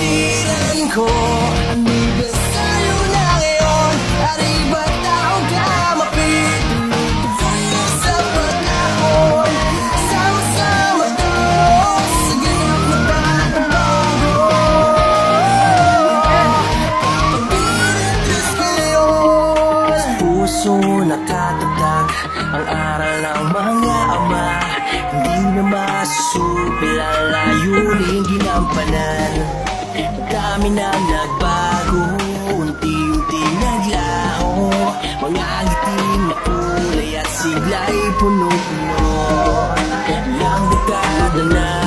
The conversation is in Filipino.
Tinitiran ko anibersaryo na ngayon at iba't taong kamapit sa panahon. Sama-sama to sa ganap na pagbabago. Pag-iitis ngayon sa puso nakatatag ang aral ng mga ama. Hindi na masusupil ang layuning ginampanan. Dami na nagbago, unti-unti naglaho. Mga ngiting na kulay at sigla'y punong-puno. Ilang dekada na